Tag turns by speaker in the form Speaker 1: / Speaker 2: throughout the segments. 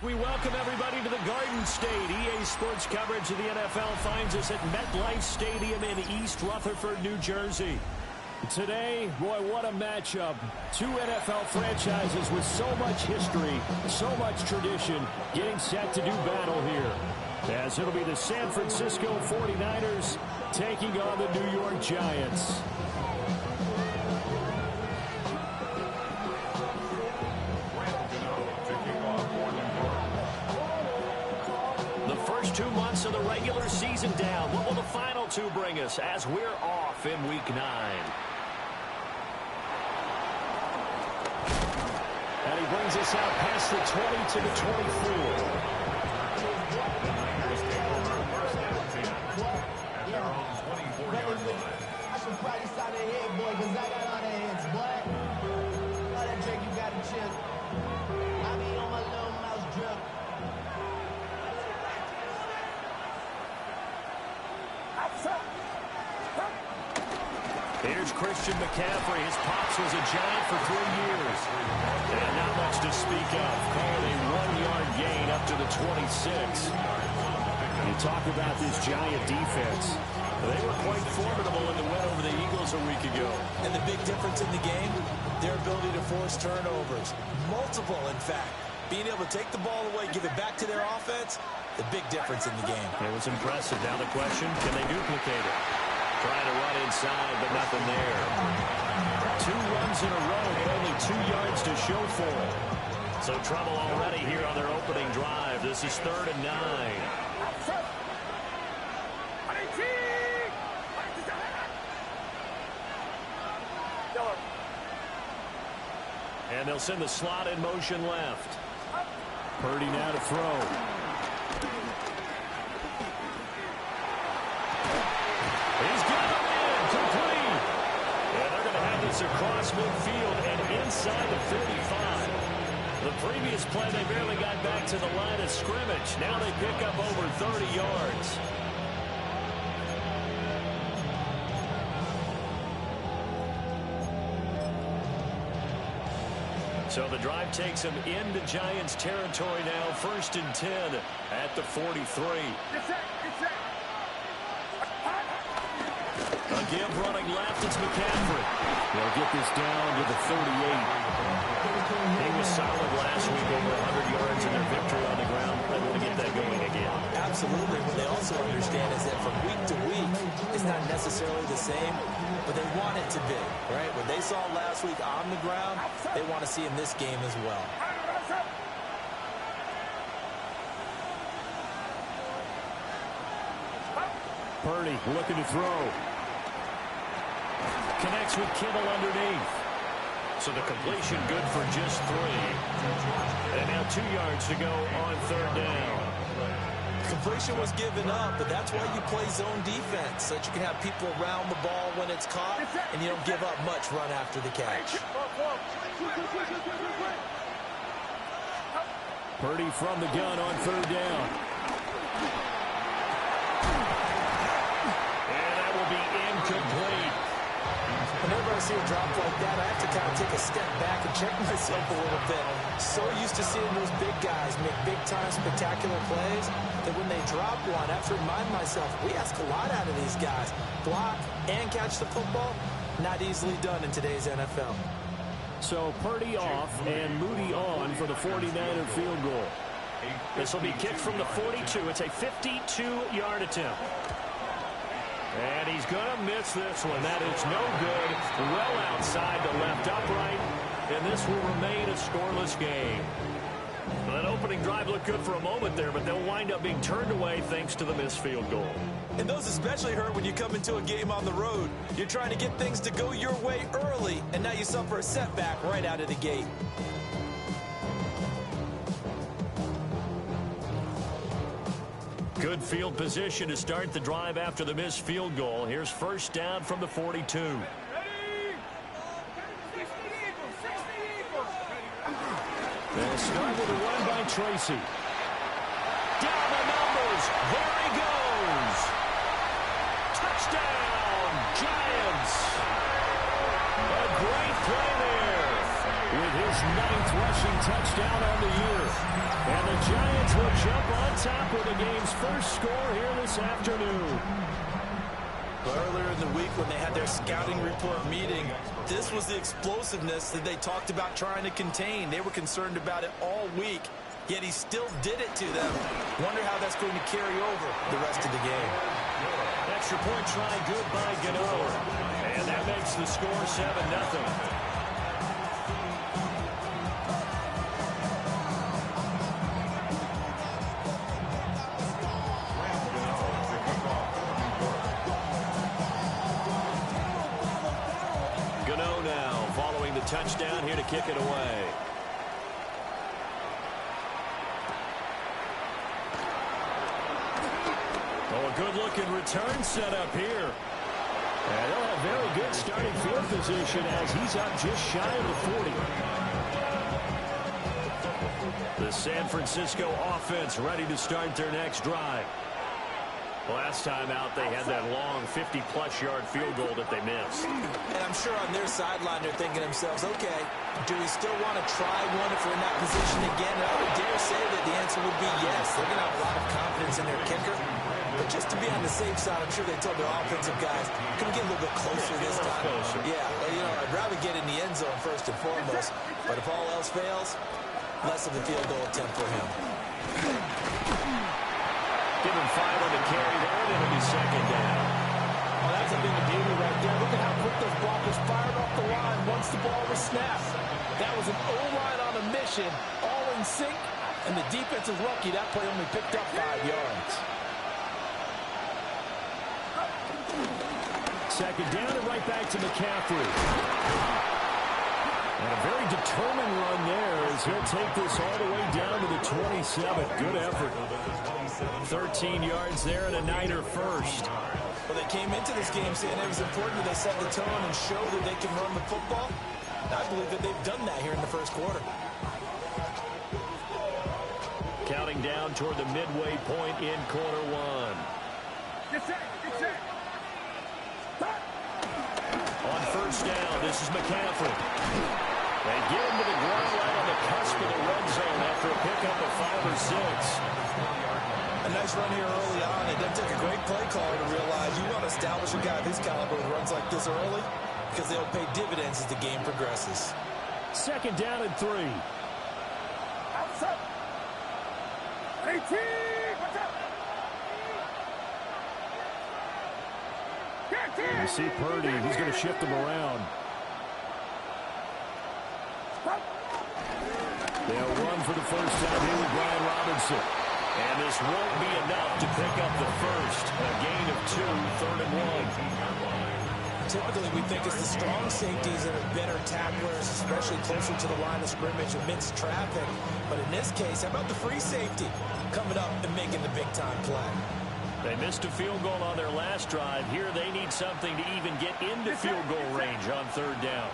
Speaker 1: We welcome everybody to the Garden State. EA Sports coverage of the NFL finds us at MetLife Stadium in East Rutherford, New Jersey. Today, boy, what a matchup. Two NFL franchises with so much history, so much tradition, getting set to do battle here. As it'll be the San Francisco 49ers taking on the New York Giants. The first 2 months of the regular season down. What will the final two bring us as we're off in Week 9? And he brings us out past the 20 to the 24.
Speaker 2: I should probably start the head, boy, because I got all the heads, boy. All that drink you got to chill. I mean, on my little mouse drip.
Speaker 1: Here's Christian McCaffrey. His pops was a Giant for 3 years. And not much to speak of. Calling a 1-yard gain up to the 26. You talk about this Giant defense. They were quite formidable in the win over the Eagles a week ago.
Speaker 3: And the big difference in the game, their ability to force turnovers. Multiple, in fact. Being able to take the ball away, give it back to their offense, the big difference in the game.
Speaker 1: It was impressive. Now the question, can they duplicate it? Trying to run inside, but nothing there. 2 runs in a row, but only 2 yards to show for it. So trouble already here on their opening drive. This is 3rd and 9. And they'll send the slot in motion left. Purdy now to throw. He's got him in, complete. And they're going to have this across midfield and inside the 35. The previous play, they barely got back to the line of scrimmage. Now they pick up over 30 yards. So the drive takes them into Giants territory now. 1st and 10 at the 43. A give running left. It's McCaffrey. They'll get this down to the 38. He was solid last week, over 100 yards in their victory on the ground. They want to get that going again.
Speaker 3: Absolutely. What they also understand is that from week to week, it's not necessarily the same, but they want it to be, right? What they saw last week on the ground, they want to see in this game as well.
Speaker 1: Purdy looking to throw. Connects with Kittle underneath. So the completion good for just 3. And now 2 yards to go on 3rd down.
Speaker 3: Completion was given up, but that's why you play zone defense, so that you can have people around the ball when it's caught, and you don't give up much run after the catch.
Speaker 1: Purdy from the gun on 3rd down. And that will be incomplete.
Speaker 3: Whenever I see a drop like that, I have to kind of take a step back and check myself a little bit. So used to seeing those big guys make big-time spectacular plays that when they drop one, I have to remind myself, we ask a lot out of these guys. Block and catch the football, not easily done in today's NFL.
Speaker 1: So Purdy off and Moody on for the 49er field goal. This will be kicked from the 42. It's a 52-yard attempt. And he's going to miss this one. That is no good. Well outside the left upright. And this will remain a scoreless game. Well, that opening drive looked good for a moment there, but they'll wind up being turned away thanks to the missed field goal.
Speaker 3: And those especially hurt when you come into a game on the road. You're trying to get things to go your way early, and now you suffer a setback right out of the gate.
Speaker 1: Good field position to start the drive after the missed field goal. Here's 1st down from the 42. They'll start with a run by Tracy. Down the numbers. There he goes. Touchdown, Giants. A great play there with his 9th rushing touchdown. touchdown on the year. And the Giants will jump on top with the game's first score here this afternoon.
Speaker 3: But earlier in the week when they had their scouting report meeting, this was the explosiveness that they talked about trying to contain. They were concerned about it all week, yet he still did it to them. Wonder how that's going to carry over the rest of the game.
Speaker 1: Extra point try good by Gano. And that makes the score 7-0. Touchdown here to kick it away. Oh, a good-looking return set up here. And they'll have very good starting field position as he's up just shy of the 40. The San Francisco offense ready to start their next drive. Last time out, they had that long 50-plus yard field goal that they missed.
Speaker 3: And I'm sure on their sideline, they're thinking to themselves, okay, do we still want to try one if we're in that position again? And I would dare say that the answer would be yes. They're going to have a lot of confidence in their kicker. But just to be on the safe side, I'm sure they told their offensive guys, can we get a little bit closer this time?
Speaker 1: Closer.
Speaker 3: Yeah, you know, I'd rather get in the end zone first and foremost. But if all else fails, less of a field goal attempt for him.
Speaker 1: Give him 5 on the carry there, and it'll be second down.
Speaker 4: Oh, that's a big beauty right there. Look at how quick those blockers fired off the line once the ball was snapped. That was an O-line on a mission, all in sync, and the defense is lucky that play only picked up 5 yards.
Speaker 1: Second down and right back to McCaffrey. And a very determined run there as he'll take this all the way down to the 27. Good effort. 13 yards there and a Niner first.
Speaker 3: Well, they came into this game saying it was important that they set the tone and show that they can run the football. I believe that they've done that here in the first quarter.
Speaker 1: Counting down toward the midway point in quarter one.
Speaker 4: Get set, get set.
Speaker 1: On first down, this is McCaffrey. They get him to the ground right on the cusp of the red zone after a pickup of 5 or 6.
Speaker 3: A nice run here early on. It doesn't take a great play caller to realize you want to establish a guy of his caliber who runs like this early because they'll pay dividends as the game progresses.
Speaker 1: Second down and 3.
Speaker 4: Outside. 18. What's up?
Speaker 1: You see Purdy. He's going to shift him around. They'll run for the first time here with Brian Robinson. And this won't be enough to pick up the first. A gain of 2, 3rd and 1.
Speaker 3: Typically, we think it's the strong safeties that are better tacklers, especially closer to the line of scrimmage amidst traffic. But in this case, how about the free safety coming up and making the big-time play?
Speaker 1: They missed a field goal on their last drive. Here they need something to even get into field goal range on 3rd down.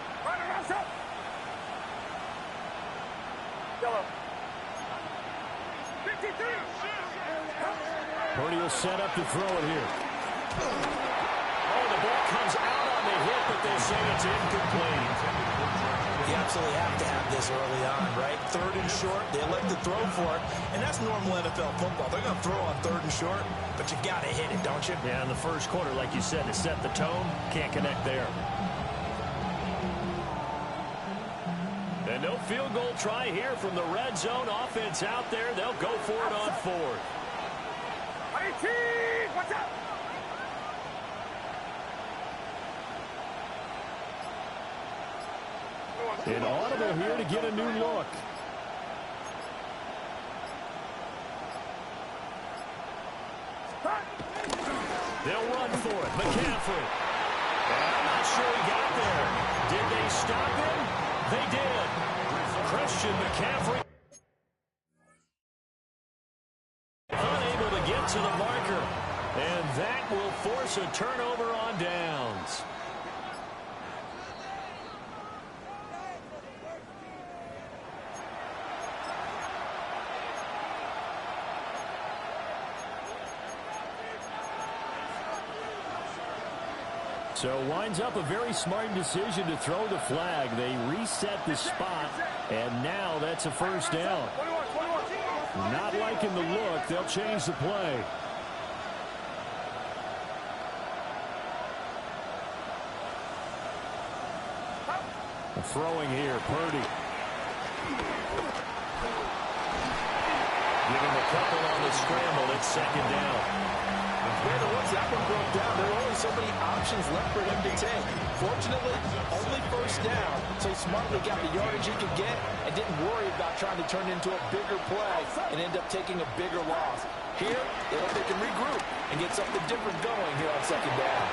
Speaker 1: Purdy will set up to throw it here. Oh, the ball comes out on the hit, but they say it's incomplete.
Speaker 3: You absolutely have to have this early on, right? 3rd and short, they elect to throw for it, and that's normal NFL football. They're going to throw on 3rd and short, but you've got to hit it, don't you?
Speaker 1: Yeah, in the first quarter, like you said, to set the tone, can't connect there. And no field goal try here from the red zone offense out there. They'll go for it on 4th.
Speaker 4: What's up?
Speaker 1: An audible here to get a new look. They'll run for it. McCaffrey. I'm not sure he got there. Did they stop him? They did. Christian McCaffrey unable to get to the marker. And that will force a turnover on downs. So winds up a very smart decision to throw the flag. They reset the spot, and now that's a first down. Not liking the look. They'll change the play. Throwing here, Purdy. Give him a couple on the scramble. It's second down.
Speaker 4: Brandon, once that one broke down, there were only so many options left for him to take. Fortunately, only first down, so he smartly got the yardage he could get and didn't worry about trying to turn it into a bigger play and end up taking a bigger loss. Here, they hope they can regroup and get something different going here on second down.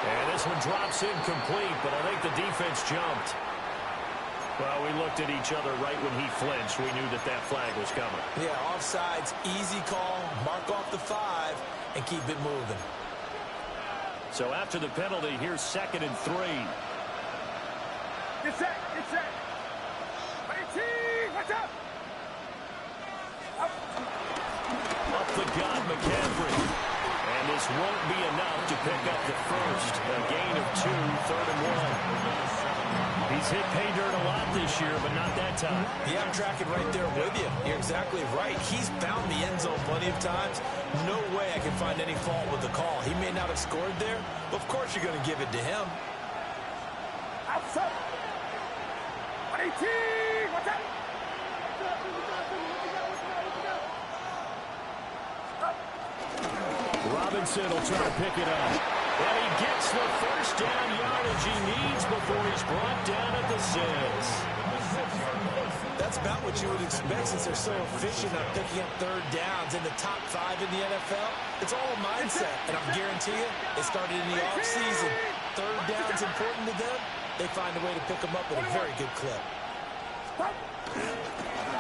Speaker 1: And this one drops incomplete, but I think the defense jumped. Well, we looked at each other right when he flinched. We knew that that flag was coming.
Speaker 3: Yeah, offsides, easy call, mark off the 5, and keep it moving.
Speaker 1: So after the penalty, here's 2nd and 3.
Speaker 5: Get set, get set. Watch out.
Speaker 1: Up the gut, McCaffrey. And this won't be enough to pick up the first. A gain of 2, 3rd and 1. He's hit pay dirt a lot this year, but not that time.
Speaker 3: Yeah, I'm tracking right there with you. You're exactly right. He's found the end zone plenty of times. No way I can find any fault with the call. He may not have scored there, but of course you're going to give it to him.
Speaker 5: Outside. 118. Watch out.
Speaker 1: Robinson will try to pick it up. And he gets the first down yardage he needs before he's brought down at the 6.
Speaker 3: That's about what you would expect since they're so efficient at picking up third downs in the top 5 in the NFL. It's all a mindset, and I guarantee you, it started in the offseason. Third down's important to them. They find a way to pick them up at a very good clip.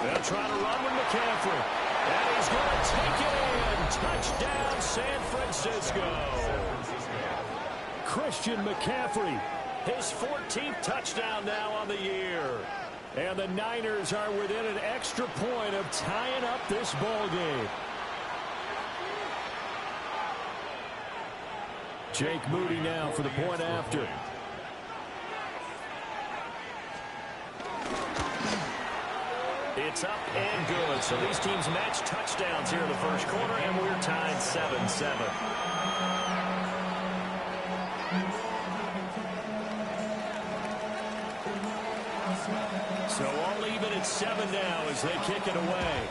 Speaker 1: They'll try to run with McCaffrey. And he's going to take it in. Touchdown, San Francisco. Christian McCaffrey, his 14th touchdown now on the year. And the Niners are within an extra point of tying up this ball game. Jake Moody now for the point after. It's up and good. So these teams match touchdowns here in the first quarter, and we're tied 7-7. So all even at 7 now as they kick it away.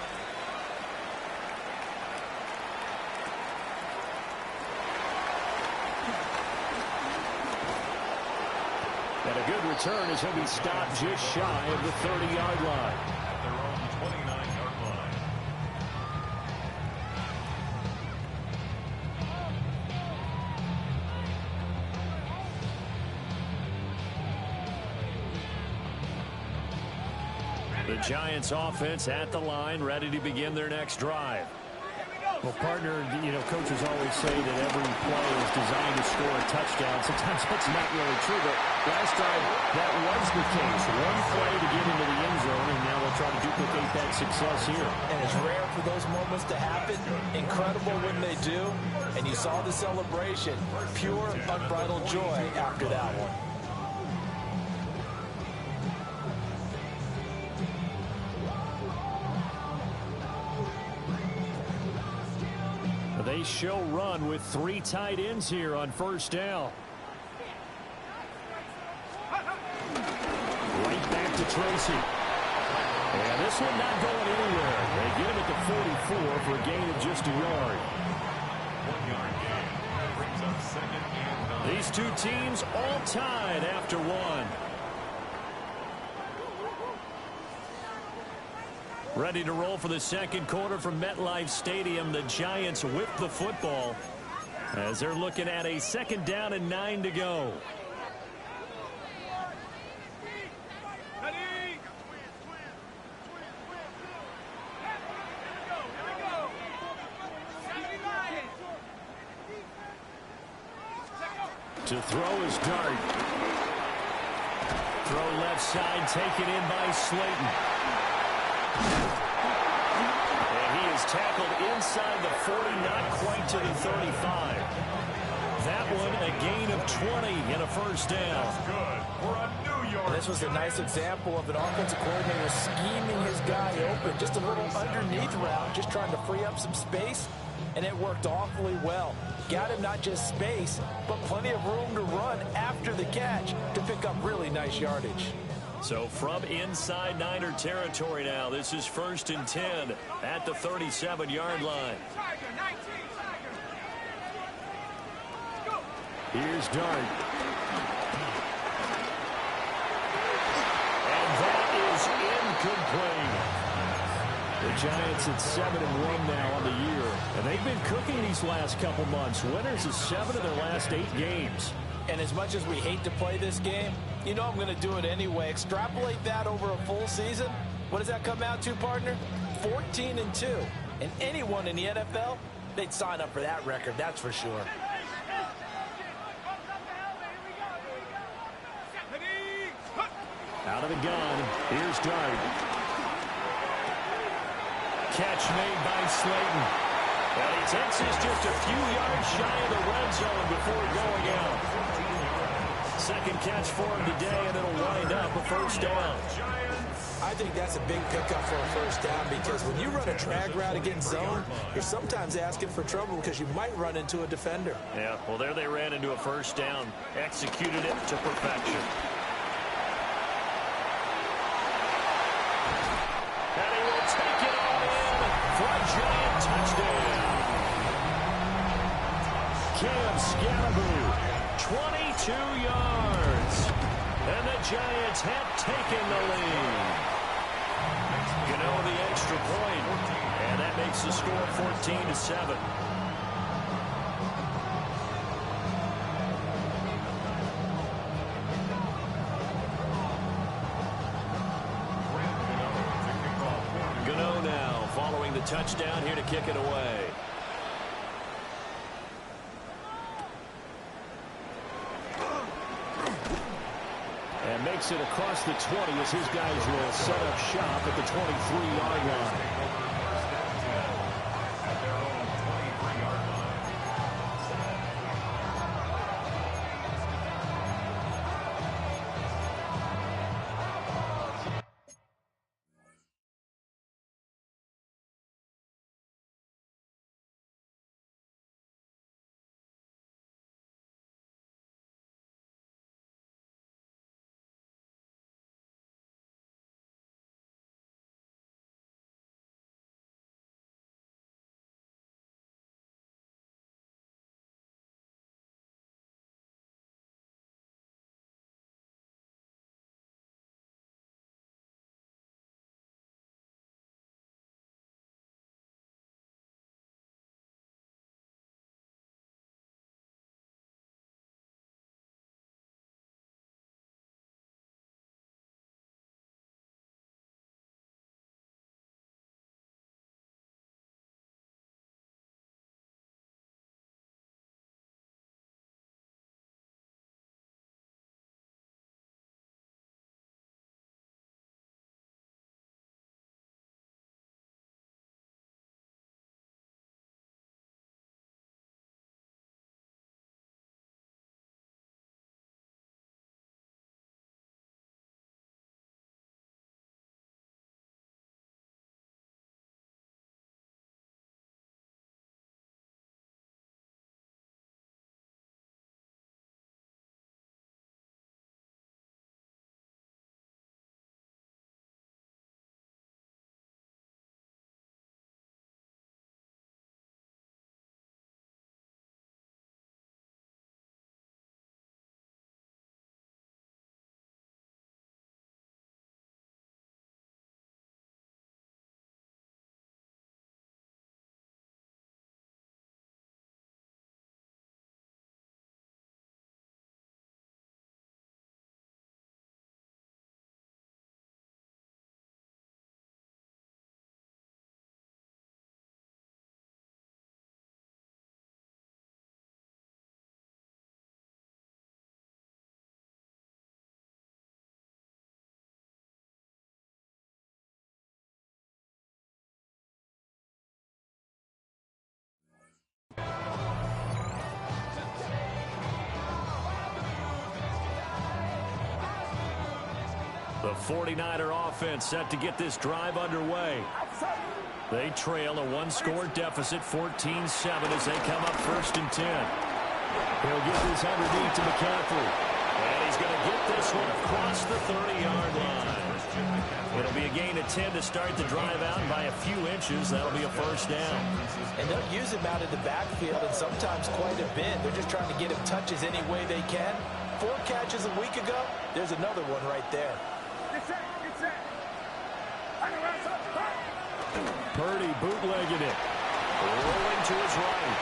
Speaker 1: And a good return as he'll be stopped just shy of the 30-yard line.
Speaker 6: At their own 29-yard line.
Speaker 1: The Giants offense at the line, ready to begin their next drive. Well, partner, you know, coaches always say that every play is designed to score a touchdown. Sometimes that's not really true, but last time that was the case. One play to get into the end zone, and now they'll try to duplicate that success here.
Speaker 3: And it's rare for those moments to happen. Incredible when they do. And you saw the celebration. Pure, unbridled joy after that one.
Speaker 1: They show run with 3 tight ends here on first down. Right back to Tracy. And this one not going anywhere. They get him at the 44 for a gain of just a yard.
Speaker 6: 1-yard gain. Brings up 2nd and 9.
Speaker 1: These two teams all tied after 1. Ready to roll for the second quarter from MetLife Stadium. The Giants whip the football as they're looking at a 2nd down and 9 to go. To throw is Dart. Throw left side, taken in by Slayton. And he is tackled inside the 40, not quite to the 35. that one a gain of 20 and a first down.
Speaker 6: That's good for a New York.
Speaker 3: And this was a nice example of an offensive coordinator scheming his guy open. Just a little underneath route, just trying to free up some space, and it worked awfully well. Got him not just space, but plenty of room to run after the catch to pick up really nice yardage.
Speaker 1: So from inside Niner territory now, this is 1st and 10 at the 37-yard line. Here's Dart. And that is incomplete. The Giants at 7-1 now on the year. And they've been cooking these last couple months. Winners of 7 of their last 8 games.
Speaker 3: And as much as we hate to play this game, you know I'm going to do it anyway. Extrapolate that over a full season. What does that come out to, partner? 14-2. And anyone in the NFL, they'd sign up for that record, that's for sure.
Speaker 1: Out of the gun. Here's Dart. Catch made by Slayton. And he takes this just a few yards shy of the red zone before going out. Second catch for him today, and it'll wind up a first down.
Speaker 3: I think that's a big pickup for a first down because when you run a drag route against zone, you're sometimes asking for trouble because you might run into a defender.
Speaker 1: Yeah, well, there they ran into a first down. Executed it to perfection. And he will take it all in for a Giant touchdown. Cam Scalaboo, 22 yards. And the Giants have taken the lead. You know, the extra point. And that makes the score 14-7. Gano now following the touchdown here to kick it away. And makes it across the 20 as his guys will set up shop at the 23-yard line. The 49er offense set to get this drive underway. They trail a one-score deficit, 14-7, as they come up 1st and 10. He'll get this underneath to McCaffrey. And he's going to get this one across the 30-yard line. It'll be a gain of 10 to start the drive out, and by a few inches, that'll be a 1st down.
Speaker 3: And they'll use him out in the backfield, and sometimes quite a bit. They're just trying to get him touches any way they can. 4 catches a week ago. There's another one right there.
Speaker 1: Purdy bootlegging it. Rolling to his right.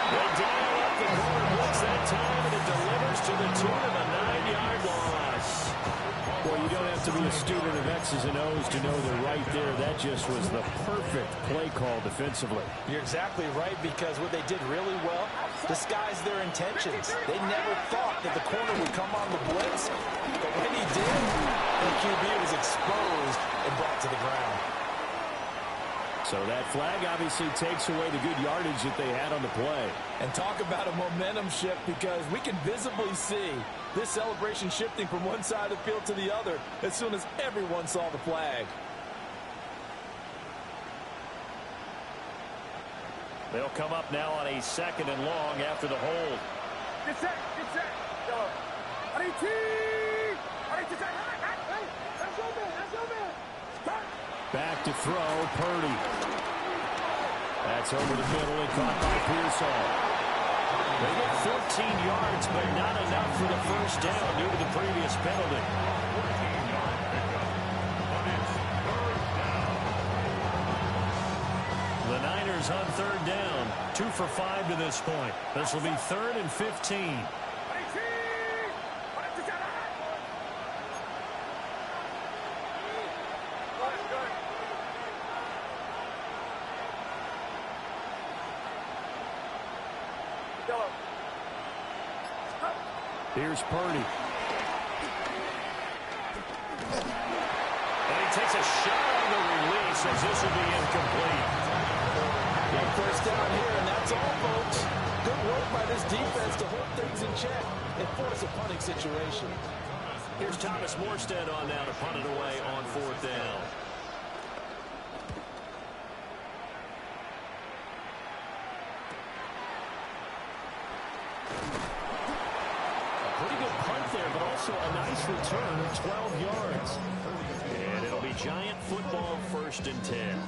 Speaker 1: They dial up the corner blitz that time, and it delivers to the tune of a 9-yard loss. Well, you don't have to be a student of X's and O's to know they're right there. That just was the perfect play call defensively.
Speaker 3: You're exactly right, because what they did really well, disguise their intentions. They never thought that the corner would come on the blitz, but when he did, the QB was exposed and brought to the ground.
Speaker 1: So that flag obviously takes away the good yardage that they had on the play.
Speaker 4: And talk about a momentum shift, because we can visibly see this celebration shifting from one side of the field to the other as soon as everyone saw the flag.
Speaker 1: They'll come up now on a 2nd and long after the hold.
Speaker 5: Get set. Go.
Speaker 1: Back to throw, Purdy. That's over the middle and caught by Pearsall. They get 14 yards, but not enough for the 1st down due to the previous penalty. The Niners on 3rd down, 2 for 5 to this point. This will be 3rd and 15. Here's Purdy. And he takes a shot on the release as this will be incomplete.
Speaker 4: Big 1st down here, and that's all, folks. Good work by this defense to hold things in check and force a punting situation.
Speaker 1: Here's Thomas Morstead on now to punt it away on 4th down. Also a nice return of 12 yards. And it'll be Giant football, 1st and 10.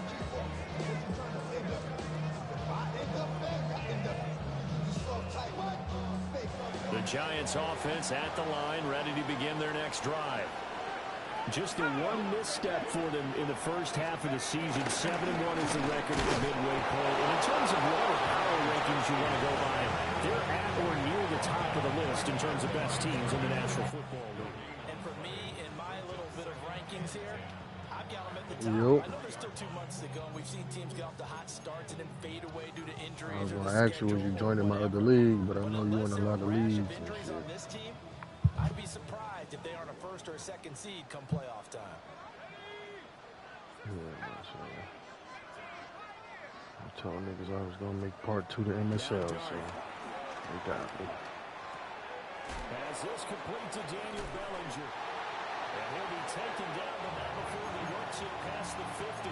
Speaker 1: The Giants offense at the line, ready to begin their next drive. Just the one misstep for them in the 1st half of the season. 7-1 is the record at the midway point. And in terms of whatever power rankings you want to go by, they're at or near the top of the list in terms of best teams in the National Football League.
Speaker 3: And for me, in my little bit of rankings here, I've got them at the top. I know there's still 2 months to go, and we've seen teams get off to hot starts and then fade away due to injuries.
Speaker 7: I was going to ask you, was you joining my other league, but I know you in a lot of leagues.
Speaker 3: Injuries on this team, I'd be surprised if they aren't a 1st or a 2nd seed come playoff time.
Speaker 7: Yeah, I told niggas I was going to make part 2 to MSL, so they got me.
Speaker 1: As this complete to Daniel Bellinger. And he'll be taken down, but not before he works it past the 50.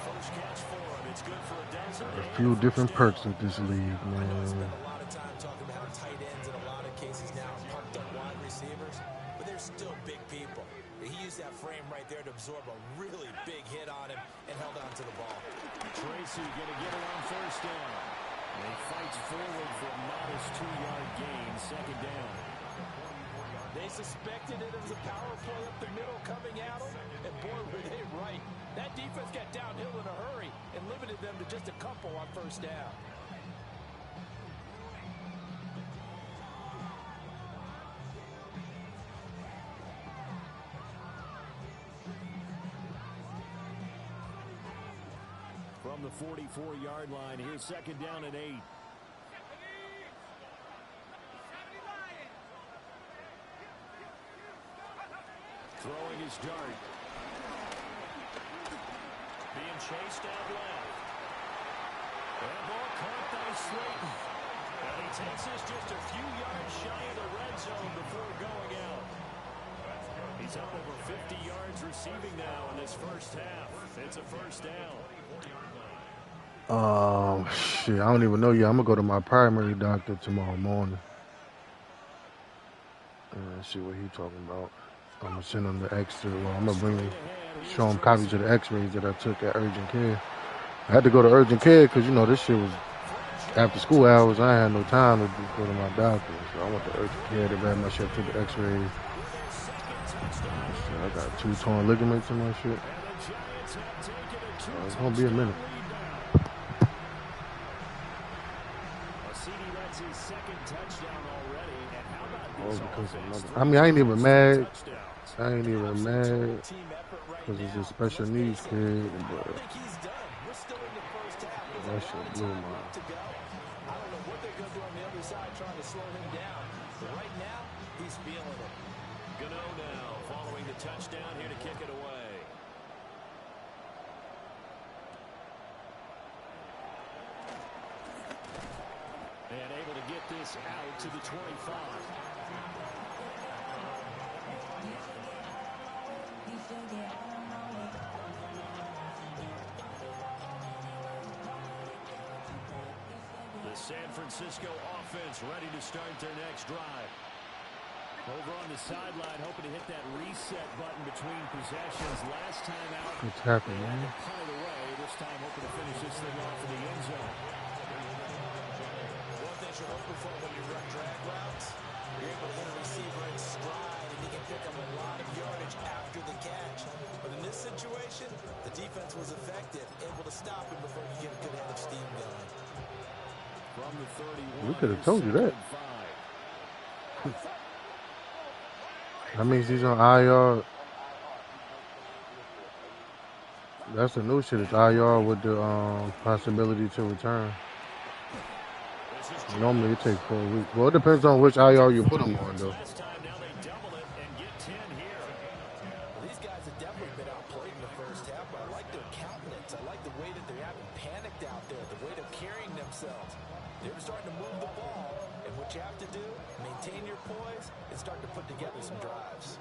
Speaker 1: First catch for him. It's good for a dozen.
Speaker 7: A few different perks with this league,
Speaker 3: I know I spend
Speaker 7: man.
Speaker 3: a lot of time talking about how tight ends in a lot of cases now are parked up wide receivers, but they're still big people. He used that frame right there to absorb a really big hit on him and held on to the ball.
Speaker 1: Tracy going to get it on 1st down. And he fights forward for a modest 2-yard gain, 2nd down.
Speaker 4: They suspected it was a power play up the middle coming at them, and boy, were they right. That defense got downhill in a hurry and limited them to just a couple on 1st down.
Speaker 1: From the 44-yard line, here's 2nd down and 8. Throwing his dart. Being chased out left. And ball caught by Slayton. And he takes us just a few yards shy of the red zone before going out. He's up over 50 yards receiving now in this first half. It's a first down.
Speaker 7: Shit, I don't even know yet. I'm gonna go to my primary doctor tomorrow morning and see what he talking about. I'm gonna send him the X-ray. Well, I'm gonna show him copies of the X-rays that I took at urgent care. I had to go to urgent care because, you know, this shit was after school hours. I had no time to just go to my doctor. So I went to urgent care to grab my shit, took the X-rays. I got 2 torn ligaments in my shit. It's gonna be a minute. I mean, I ain't even mad. I ain't even mad because it's a special needs kid, but that shit blew my mind.
Speaker 3: I don't know what they're going to do on the other side trying to slow him down. But right now, he's feeling it.
Speaker 1: Gano now following the touchdown here to kick it away. And able to get this out to the 25. The San Francisco offense ready to start their next drive. Over on the sideline, hoping to hit that reset button between possessions. Last time out,
Speaker 7: what's happening, man?
Speaker 1: punt it away. This time, hoping to finish this thing off in the end zone.
Speaker 3: One thing you're hoping for when you run drag routes, you're able to hit a receiver in stride, and he can pick up a lot of yardage after the catch. But in this situation, the defense was effective, able to stop him before he get a good head of steam going.
Speaker 1: From the 31,
Speaker 7: We could have told you that. That means he's on IR. That's the new shit. It's IR with the possibility to return. Normally it takes 4 weeks. Well, it depends on which IR you put him on, though.
Speaker 1: Last time, now they double it and get 10 here.
Speaker 3: Well, these guys have definitely been outplayed in the first half, but I like their countenance. I like the way that they haven't panicked out there, the way they're carrying themselves. They're starting to move the ball, and what you have to do, maintain your poise and start to put together some drives.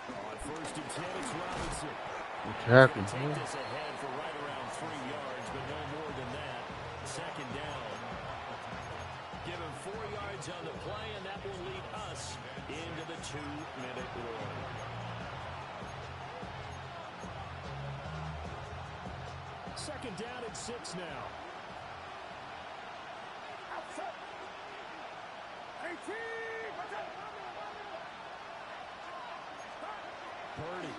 Speaker 1: On first and 10, it's Robinson.
Speaker 7: What's happening,
Speaker 1: Take
Speaker 7: man?
Speaker 1: this ahead for right around 3 yards, but no more than that. Second down. Give him 4 yards on the play, and that will lead us into the 2-minute warning. Second down and 6 now. Purdy.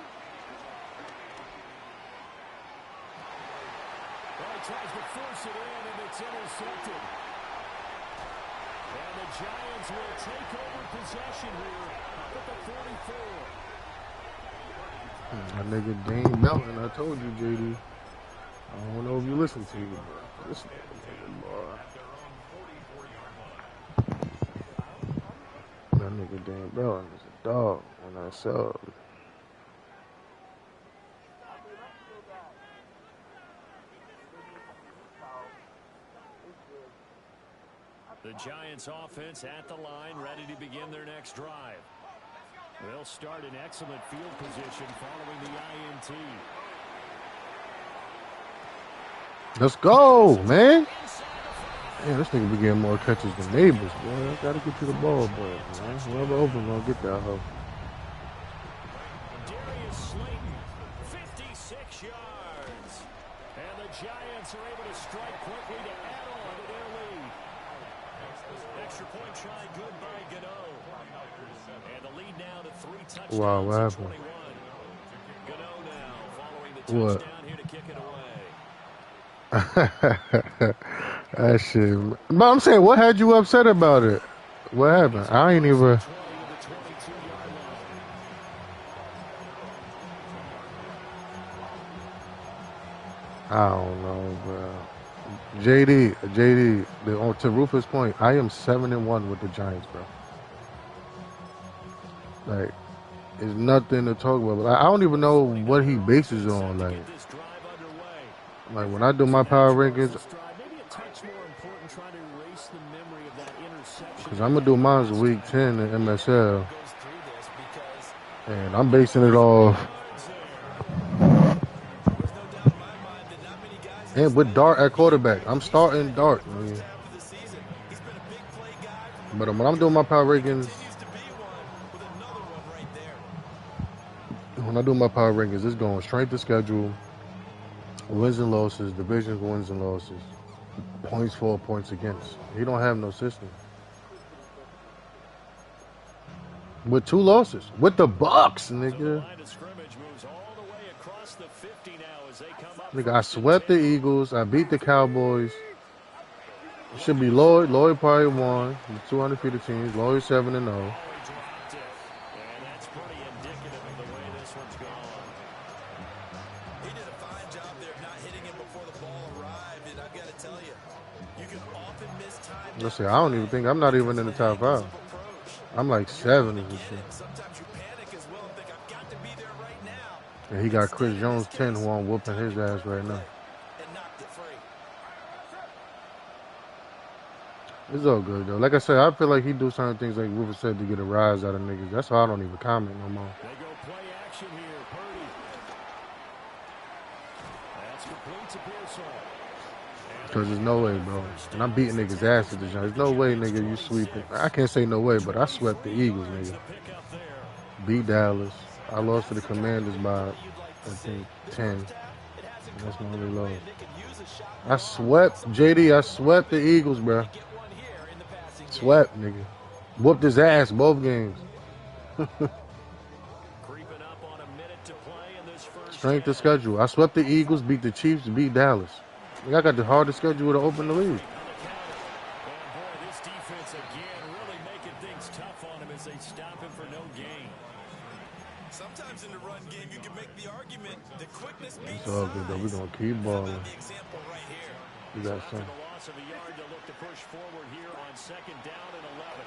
Speaker 1: Well, he tries to force it in, and it's intercepted. And the Giants will take over possession here up at the 44.
Speaker 7: That nigga Dane Melton, I told you, JD. I don't know if you listen to me, but listen to nigga, boy. That nigga Dane Melton is a dog when I saw him.
Speaker 1: The Giants offense at the line, ready to begin their next drive. They'll start in excellent field position following the INT.
Speaker 7: Let's go, man. Man, this nigga be getting more catches than neighbors, boy. I gotta get to the ball, but man, whoever open gonna get that hoe.
Speaker 1: Darius Slayton, 56 yards. And the Giants are able to strike quickly to add on to their lead. Extra point try, good by Gano. And the lead now to 3 touchdowns.
Speaker 7: Wow, what happened?
Speaker 1: 21. Gano now following the
Speaker 7: What?
Speaker 1: touchdown here to kick it away.
Speaker 7: That shit. But I'm saying, what had you upset about it? What happened? I ain't even.
Speaker 1: 20 to the 22-yard line.
Speaker 7: I don't know, bro. JD, to Rufus' point, I am 7-1 with the Giants, bro. Like, there's nothing to talk about. But I don't even know what he bases on. Like when I do my power rankings,
Speaker 1: Maybe a touch more important
Speaker 7: Because I'm going to do mine week 10 in MSL. And I'm basing it off. And with Dart at quarterback. I'm starting Dart, man. But when I'm doing my power rankings, it's going strength of schedule, wins and losses, division wins and losses, points for, points against. He don't have no system. With 2 losses. With the Bucks, nigga. Nigga, I swept the Eagles. I beat the Cowboys. It should be Lloyd. Lloyd probably won. The 200 feet of teams. Lloyd 7-0. Let's see, I don't even think I'm not even in the top 5. I'm like 7 or some shit. And he got Chris Jones 10 who I'm whooping his ass right now. It's all good though. Like I said, I feel like he do certain things like Rufus said to get a rise out of niggas. That's why I don't even comment no more.
Speaker 1: They go play action here, Purdy. That's complete to Pearsall.
Speaker 7: Because there's no way, bro. And I'm beating niggas' ass at the joint. There's no way, nigga, you sweeping. I can't say no way, but I swept the Eagles, nigga. Beat Dallas. I lost to the Commanders by, I think, 10. That's my only loss. I swept, JD, I swept the Eagles, bro. Swept, nigga. Whooped his ass both games. Strength of schedule. I swept the Eagles, beat the Chiefs, beat Dallas. I got the hardest schedule to open the league.
Speaker 1: This defense again really making things tough on him as they stop him for no gain.
Speaker 3: Sometimes in the run game, you can make the argument the quickness beats.
Speaker 7: It's all good though. We're gonna keep balling. We got some.
Speaker 1: The loss of a yard to look to push forward here on 2nd down and 11.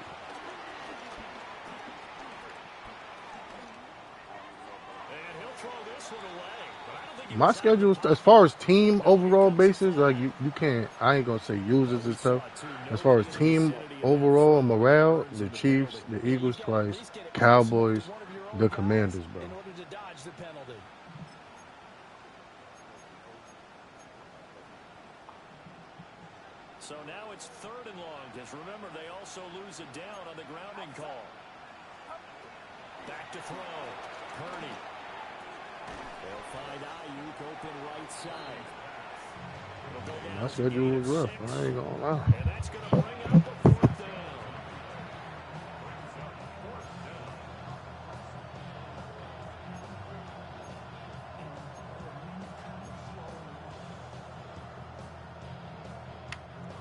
Speaker 1: And he'll throw this one away.
Speaker 7: My schedule, as far as team overall basis, like you can't. I ain't gonna say users and stuff. As far as team overall morale, the Chiefs, the Eagles twice, Cowboys, the Commanders, bro.
Speaker 1: So now it's 3rd and long. Because remember, they also lose it down on the grounding call. Back to throw. Purdy. They'll find Ayuk open right side.
Speaker 7: My schedule was rough. I ain't gonna lie.
Speaker 1: And that's going to bring up the 4th down.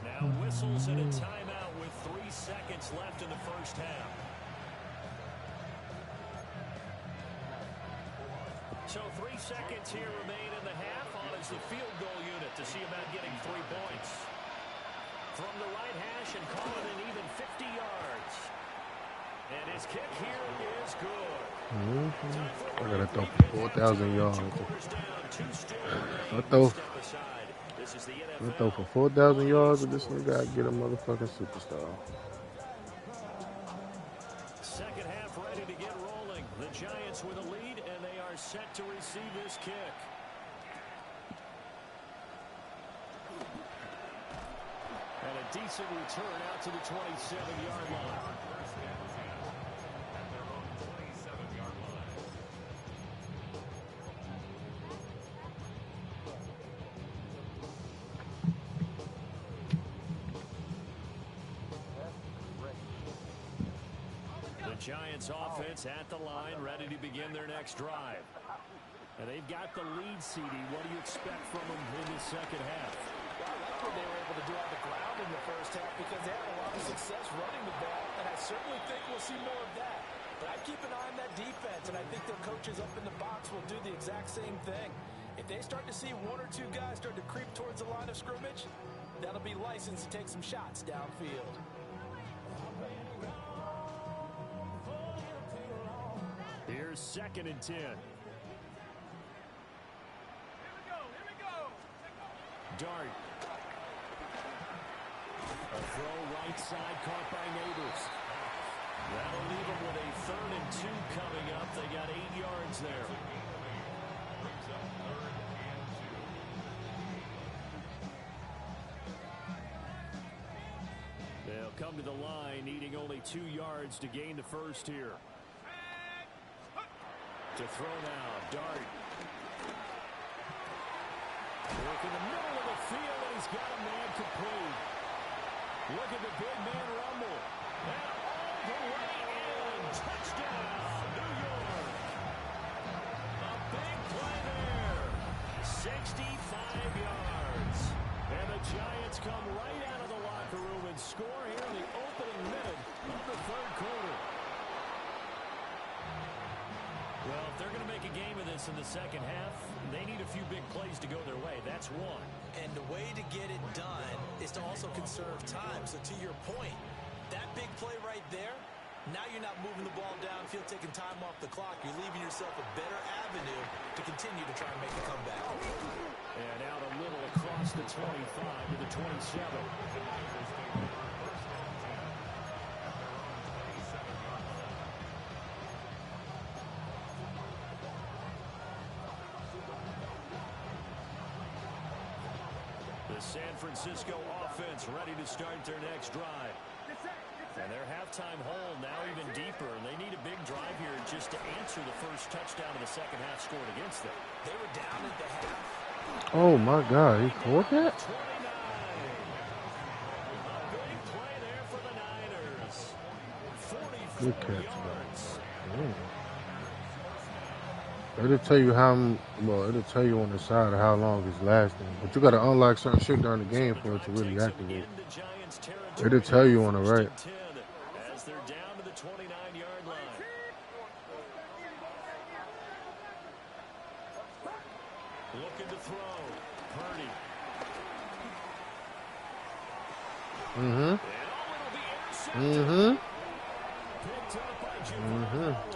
Speaker 1: Now whistles and a timeout with 3 seconds left in the first half. So 3 seconds here remain in the half. On is the field goal unit to see about getting 3 points. From the right hash and call it an even 50 yards. And his kick here is good.
Speaker 7: I gotta throw for 4,000 yards. I throw for 4,000 yards with this nigga, I get a motherfucking superstar.
Speaker 1: Second half ready to get rolling. The Giants with a lead, and they are set to receive this kick. And a decent return out to the 27-yard line. Giants offense at the line, ready to begin their next drive. And they've got the lead, CD. What do you expect from them in the second half?
Speaker 4: Well, I like what they were able to do on the ground in the first half because they had a lot of success running the ball, and I certainly think we'll see more of that. But I keep an eye on that defense, and I think their coaches up in the box will do the exact same thing. If they start to see 1 or 2 guys start to creep towards the line of scrimmage, that'll be license to take some shots downfield.
Speaker 1: Here's 2nd and 10. Here
Speaker 5: we go.
Speaker 1: Dart. A throw right side, caught by Neighbors. That'll leave them with a 3rd and 2 coming up. They got 8 yards there. They'll come to the line, needing only 2 yards to gain the first here. To throw now, Dart. Work in the middle of the field, and he's got a man complete. Look at the big man rumble. And all the way in. Touchdown, New York. A big play there. 65 yards. And the Giants come right out of the locker room and score here in the opening minute of the 3rd quarter. Well, if they're going to make a game of this in the second half, they need a few big plays to go their way. That's one.
Speaker 3: And the way to get it done is to also conserve time. So to your point, that big play right there, now you're not moving the ball downfield, taking time off the clock. You're leaving yourself a better avenue to continue to try and make a comeback.
Speaker 1: And out a little across the 25 to the 27. The San Francisco offense ready to start their next drive. And their halftime hole now even deeper, and they need a big drive here just to answer the first touchdown of the second half scored against them.
Speaker 3: They were down at the half.
Speaker 7: Oh, my God. He caught that?
Speaker 1: 29. A big play there for the Niners. 44
Speaker 7: Good catch,
Speaker 1: yards.
Speaker 7: man. It'll tell you it'll tell you on the side of how long it's lasting. But you got to unlock certain shit during the game for it to really activate. It'll tell you on the right.
Speaker 1: As they're down to the 29-yard line. Looking to throw. Purdy.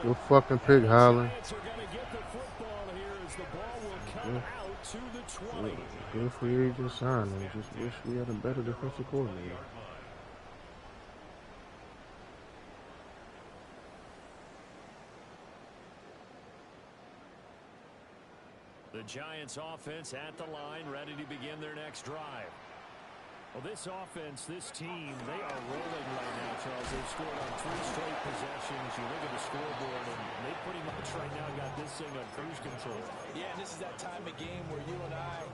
Speaker 7: Good fucking pick, Holland. Good free agent signing. Just wish we had a better defensive coordinator.
Speaker 1: The Giants offense at the line, ready to begin their next drive. Well, this offense, this team, they are rolling right now, Charles. They've scored on 3 straight possessions. You look at the scoreboard, and they pretty much right now got this thing on cruise control.
Speaker 3: Yeah, and this is that time of game where you and I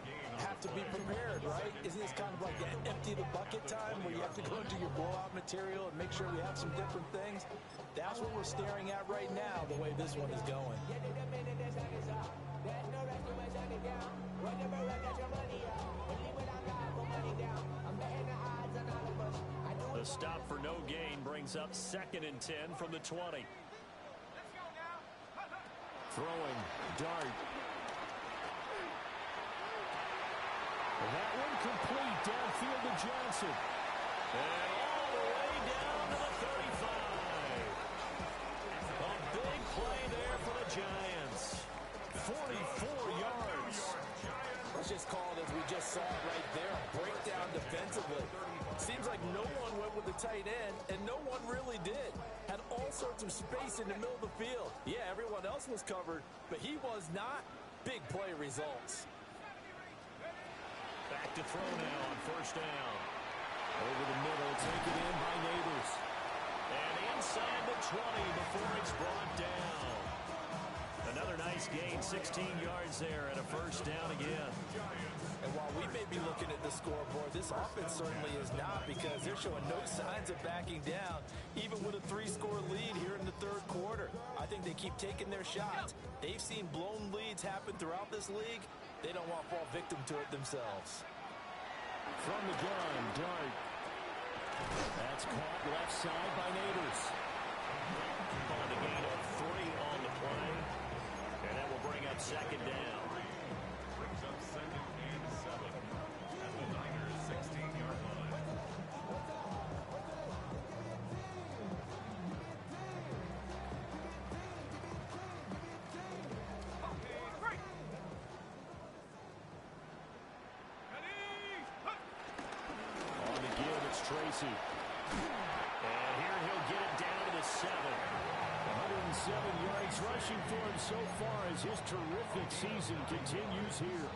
Speaker 3: have to be prepared, right? Isn't this kind of like that empty the bucket time where you have to go into your blowout material and make sure we have some different things? That's what we're staring at right now, the way this one is going.
Speaker 1: The stop for no gain brings up 2nd and 10 from the 20. Throwing, Dart. And that one complete downfield to Johnson. And all the way down to the 35. A big play there for the Giants. 44 yards.
Speaker 3: Let's just call it, as we just saw it right there, a breakdown defensively. Seems like no one went with the tight end, and no one really did. Had all sorts of space in the middle of the field. Yeah, everyone else was covered, but he was not. Big play results.
Speaker 1: Back to throw now on 1st down. Over the middle, taken in by Neighbors. And inside the 20 before it's brought down. Another nice gain, 16 yards there, and a 1st down again.
Speaker 3: And while we may be looking at the scoreboard, this offense certainly is not, because they're showing no signs of backing down, even with a 3-score lead here in the 3rd quarter. I think they keep taking their shots. They've seen blown leads happen throughout this league. They don't want to fall victim to it themselves.
Speaker 1: From the gun, Dart. That's caught left side by Neighbors. On a gain of 3 on the play. And that will bring up 2nd down.
Speaker 6: Brings up 2nd and 7 at the Niners' 16-yard line.
Speaker 1: On the give, it's Trey Tracy. And here he'll get it down to the 7.
Speaker 4: 107 yards rushing for him so far as his terrific season continues here.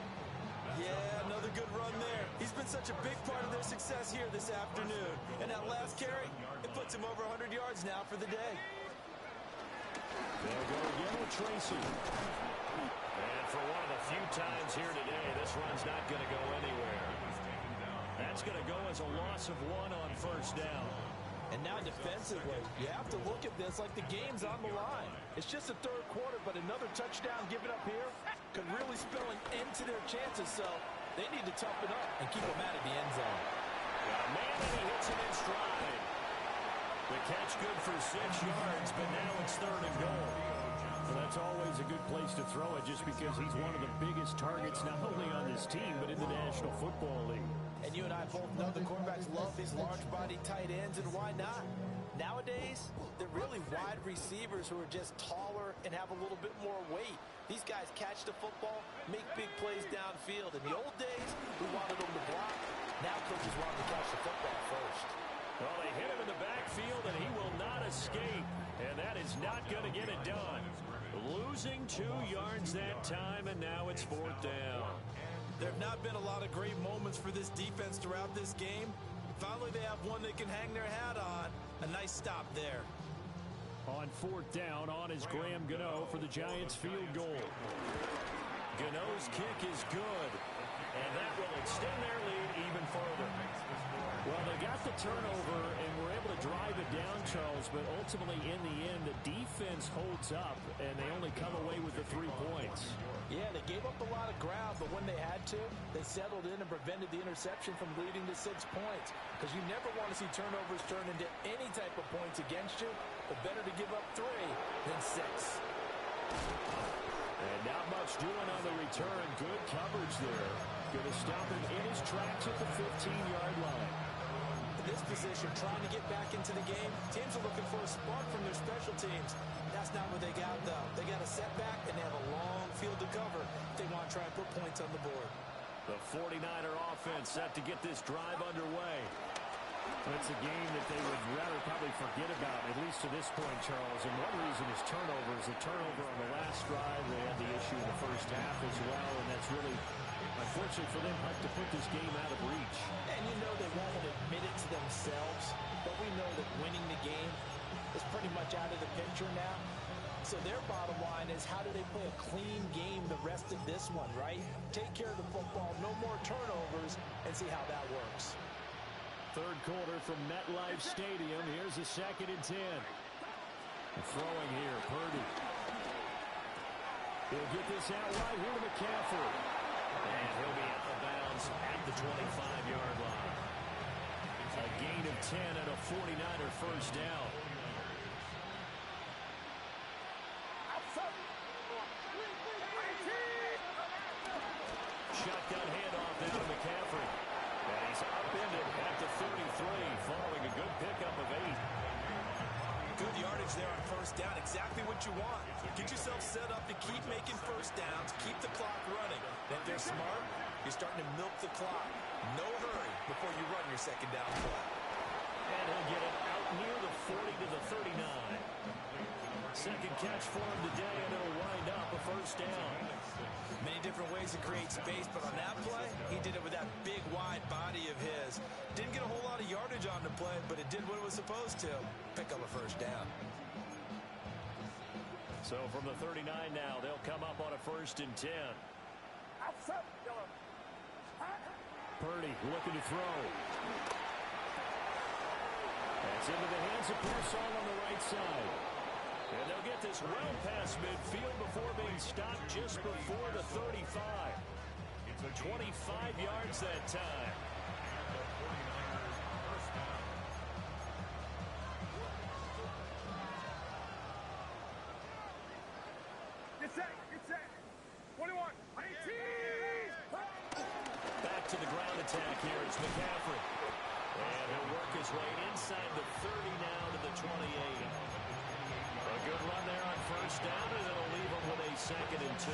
Speaker 3: Yeah, another good run there. He's been such a big part of their success here this afternoon. And that last carry, it puts him over 100 yards now for the day.
Speaker 1: They'll go again with Tracy. And for one of the few times here today, this run's not going to go anywhere. That's going to go as a loss of 1 on first down.
Speaker 4: And now defensively, you have to look at this like the game's on the line. It's just the third quarter, but another touchdown given up here could really spell an end to their chances. So they need to toughen up and keep them out of the end zone.
Speaker 1: Man, and he hits him in stride. The catch good for 6 yards, but now it's 3rd and goal.
Speaker 4: Well, that's always a good place to throw it just because he's one of the biggest targets not only on this team but in the National Football League. And you and I both know the quarterbacks love these large-body tight ends, and why not? Nowadays, they're really wide receivers who are just taller and have a little bit more weight. These guys catch the football, make big plays downfield. In the old days, we wanted them to block. Now coaches want them to catch the football first.
Speaker 1: Well, they hit him in the backfield, and he will not escape. And that is not going to get it done. Losing 2 yards that time, and now it's 4th down.
Speaker 3: There have not been a lot of great moments for this defense throughout this game. Finally, they have one they can hang their hat on. A nice stop there.
Speaker 4: On 4th down, on is Graham Gano for the Giants field goal.
Speaker 1: Gano's kick is good, and that will extend their lead even further.
Speaker 4: Well, they got the turnover and were able to drive it down, Charles, but ultimately in the end, the defense holds up, and they only come away with the 3 points. Yeah, they gave up a lot of ground, but when they had to, they settled in and prevented the interception from leading to 6 points. Because you never want to see turnovers turn into any type of points against you, but better to give up 3 than 6.
Speaker 1: And not much doing on the return. Good coverage there. Going to stop him in his tracks at the 15-yard line.
Speaker 3: In this position, trying to get back into the game, teams are looking for a spark from their special teams. That's not what they got, though. They got a setback, and they have a long field to cover if they want to try and put points on the board.
Speaker 1: The 49er offense set to get this drive underway.
Speaker 4: It's a game that they would rather probably forget about, at least to this point, Charles. And one reason is turnovers. The turnover on the last drive, they had the issue in the first half as well, and that's really, unfortunately for them, helped to put this game out of reach.
Speaker 3: And you know they won't admit it to themselves, but we know that winning the game is pretty much out of the picture now. So their bottom line is, how do they play a clean game the rest of this one, right? Take care of the football, no more turnovers, and see how that works.
Speaker 4: Third quarter from MetLife Stadium. Here's a 2nd and 10. Throwing here, Purdy. He'll get this out right here to McCaffrey.
Speaker 1: And he'll be out of bounds at the 25-yard line. A gain of 10 and a 49er first down. Shotgun handoff down to McCaffrey. And he's upended at the 33, following a good pickup of 8.
Speaker 3: Good yardage there on first down. Exactly what you want. Get yourself set up to keep making first downs, keep the clock running. And if they're smart, you're starting to milk the clock. No hurry before you run your second down play.
Speaker 1: And he'll get it out near the 40 to the 39. Second catch for him today, and it'll wind up a first down.
Speaker 3: Many different ways to create space, but on that play, he did it with that big, wide body of his. Didn't get a whole lot of yardage on the play, but it did what it was supposed to. Pick up a first down.
Speaker 1: So from the 39 now, they'll come up on a 1st and 10.
Speaker 4: Purdy looking to throw.
Speaker 1: That's into the hands of Pearsall on the right side. And they'll get this well past midfield before being stopped just before the 35. 25 yards that time.
Speaker 5: Get set. 21, 18.
Speaker 1: Back to the ground attack here. It's McCaffrey. And he'll work his way inside the 30 now to the 28. A good run there on first down, and it'll leave him with a 2nd and 2.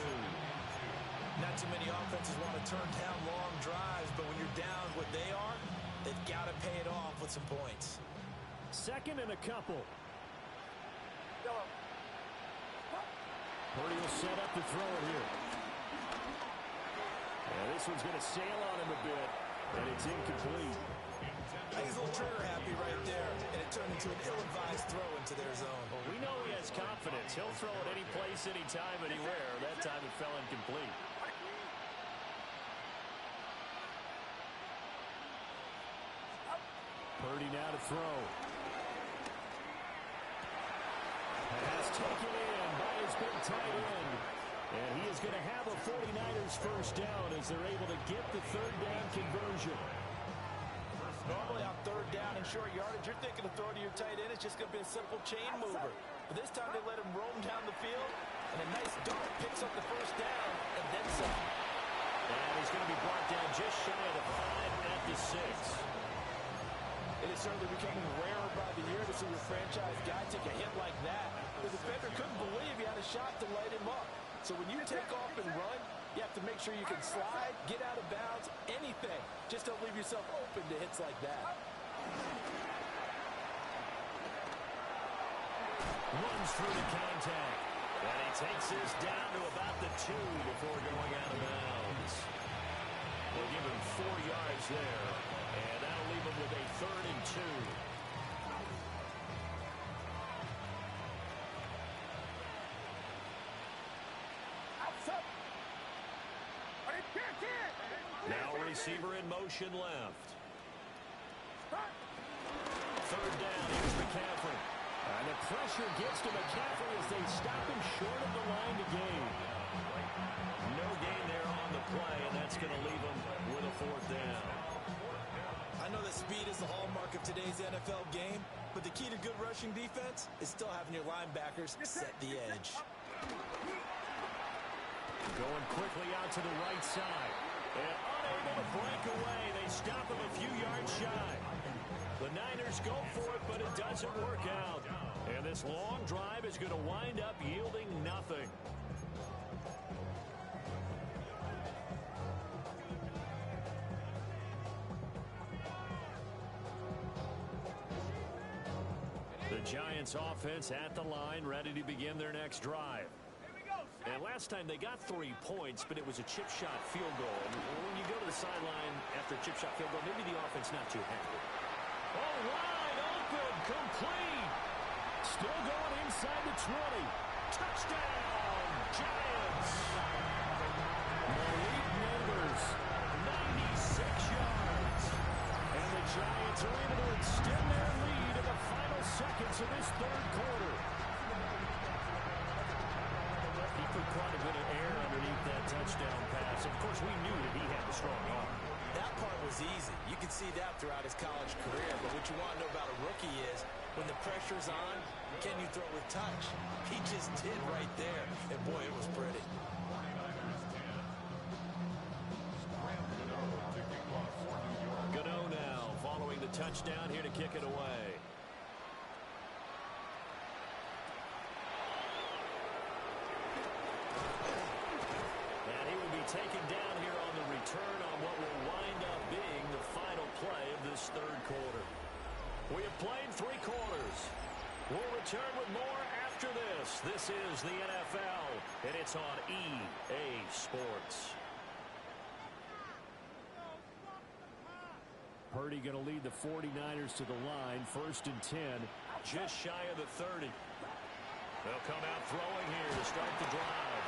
Speaker 3: Not too many offenses want to turn down long drives, but when you're down what they are, They've got to pay it off with some points.
Speaker 1: Second and a couple. Purdy will set up to throw it here. And this one's going to sail on him a bit, and it's incomplete.
Speaker 3: He's a little trigger happy right there, and it turned into an ill-advised throw into their zone.
Speaker 1: Well, we know he has confidence. He'll throw it any place, anytime, anywhere. That time it fell incomplete. Purdy now to throw. Pass taken in by his big tight end. And he is going to have a 49ers first down as they're able to get the third down conversion.
Speaker 4: Normally on third down and short yardage, you're thinking to throw to your tight end. It's just going to be a simple chain mover. But this time they let him roam down the field, and a nice dart picks up the first down, and then some.
Speaker 1: And he's going to be brought down just shy of the 5 at the 6.
Speaker 4: It is certainly becoming rarer by the year to see your franchise guy take a hit like that. The defender couldn't believe he had a shot to light him up. So when you take off and run, you have to make sure you can slide, get out of bounds, anything. Just don't leave yourself open to hits like that.
Speaker 1: Runs through the contact. And he takes this down to about the 2 before going out of bounds. We'll give him 4 yards there. And that'll leave him with a 3rd and 2. Now receiver in motion left. 3rd down, here's McCaffrey. And the pressure gets to McCaffrey as they stop him short of the line to gain. No gain there on the play, and that's going to leave him with a 4th down.
Speaker 3: I know that speed is the hallmark of today's NFL game, but the key to good rushing defense is still having your linebackers set the edge.
Speaker 1: Going quickly out to the right side. And unable to break away. They stop him a few yards shy. The Niners go for it, but it doesn't work out. And this long drive is going to wind up yielding nothing. The Giants offense at the line, ready to begin their next drive. And last time they got 3 points, but it was a chip shot field goal. And when you go to the sideline after a chip shot field goal, maybe the offense not too happy. Oh, wide open, complete. Still going inside the 20. Touchdown, Giants. Malik Neighbors, 96 yards. And the Giants are able to extend their lead in the final seconds of this 3rd quarter. He put quite a bit of air underneath that touchdown pass. Of course, we knew that he had the strong arm.
Speaker 3: That part was easy. You could see that throughout his college career. But what you want to know about a rookie is when the pressure's on, can you throw with touch? He just did right there. And, boy, it was pretty.
Speaker 1: Gano now following the touchdown here to kick it away. Taken down here on the return on what will wind up being the final play of this 3rd quarter. We have played 3 quarters. We'll return with more after this. This is the NFL, and it's on EA Sports. Purdy going to lead the 49ers to the line. 1st and 10, just shy of the 30. They'll come out throwing here to start the drive.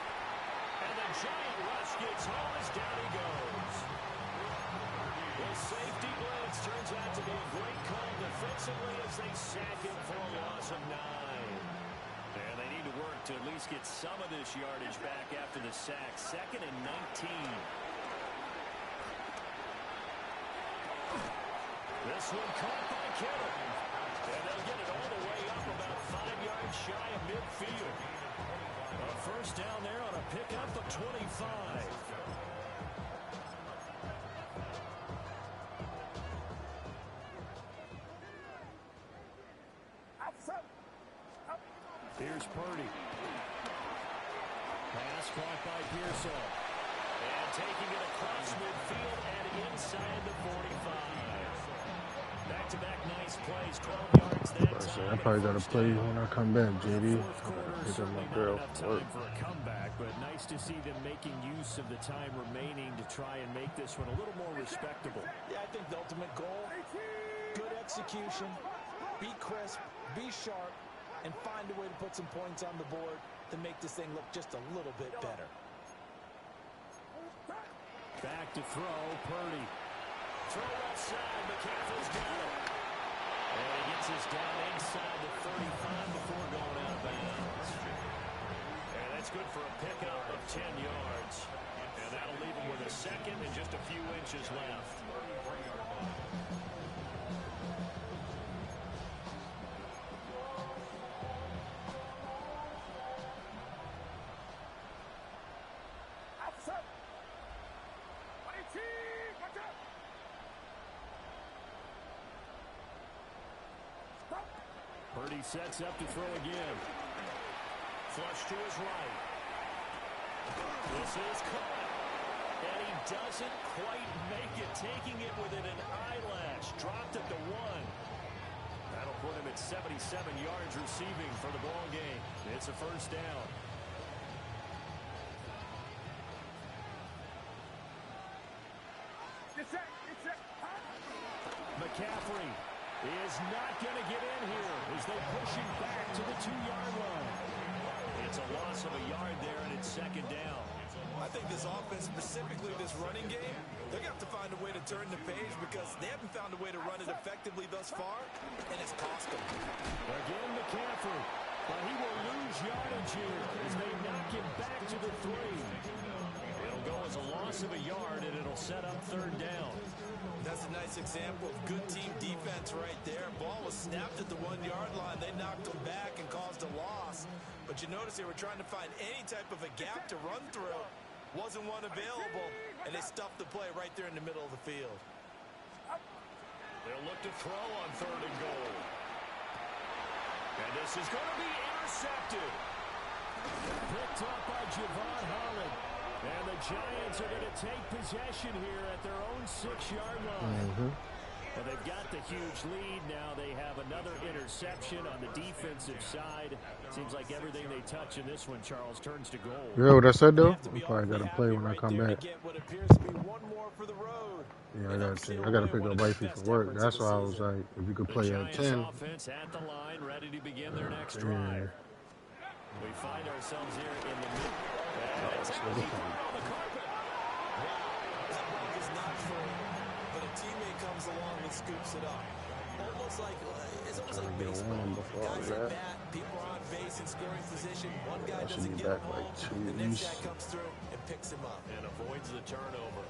Speaker 1: And the giant rush gets home as down he goes. The safety blitz turns out to be a great call defensively as they sack him for a loss of 9. And they need to work to at least get some of this yardage back after the sack. 2nd and 19. This one caught by Kittle. And they'll get it all the way up about 5 yards shy of midfield. A first down there on a pickup of 25. Here's Purdy. Pass caught by Pearsall. And taking it across midfield and inside the 45. Back-to-back nice plays, 12 yards that time.
Speaker 7: I probably got to
Speaker 1: First
Speaker 7: play
Speaker 1: down.
Speaker 7: when I come back, JD.
Speaker 1: Fourth quarter,
Speaker 7: Pick up
Speaker 1: certainly
Speaker 7: my
Speaker 1: not
Speaker 7: girl
Speaker 1: enough
Speaker 7: for work.
Speaker 1: time for a comeback, but nice to see them making use of the time remaining to try and make this one a little more respectable.
Speaker 4: Yeah, I think the ultimate goal, good execution, be crisp, be sharp, and find a way to put some points on the board to make this thing look just a little bit better.
Speaker 1: Back to throw, Purdy. Throw left side, McCaffrey's got it. And he gets us down inside the 35 before going out of bounds. And that's good for a pickup of 10 yards. And that'll leave him with a second and just a few inches left. Purdy sets up to throw again. Flush to his right. This is caught. And he doesn't quite make it, taking it within an eyelash. Dropped at the 1. That'll put him at 77 yards receiving for the ball game. It's a first down. McCaffrey is not going to get in here as they push him back to the 2-yard line. It's a loss of a yard there, and it's second down.
Speaker 3: I think this offense, specifically this running game, they're going to have to find a way to turn the page because they haven't found a way to run it effectively thus far, and it's cost them.
Speaker 1: Again, McCaffrey, but he will lose yardage here as they knock him back to the 3. It'll go as a loss of a yard, and it'll set up third down.
Speaker 3: That's a nice example of good team defense right there. Ball was snapped at the 1-yard line. They knocked him back and caused a loss. But you notice they were trying to find any type of a gap to run through. Wasn't one available, and they stuffed the play right there in the middle of the field.
Speaker 1: They'll look to throw on third and goal. And this is going to be intercepted. Picked up by Javon Holland. And the Giants are going to take possession here at their own 6-yard line. Well, they've got the huge lead now. They have another interception on the defensive side. Seems like everything they touch in this one, Charles, turns to goal.
Speaker 7: You heard what I said, though? I probably got to play when I come back. Yeah, I got to pick up wifey for work. That's why I was like, if you could play at 10.
Speaker 1: Offense at the line, ready to begin their next drive. We find ourselves here in the middle. It's out on the carpet.
Speaker 3: Is not full, but a teammate comes along and scoops it up. It's almost like baseball. Guys at bat, people are on base in scoring position. One guy doesn't get the ball, the next guy comes through and picks him up.
Speaker 1: And avoids the turnover.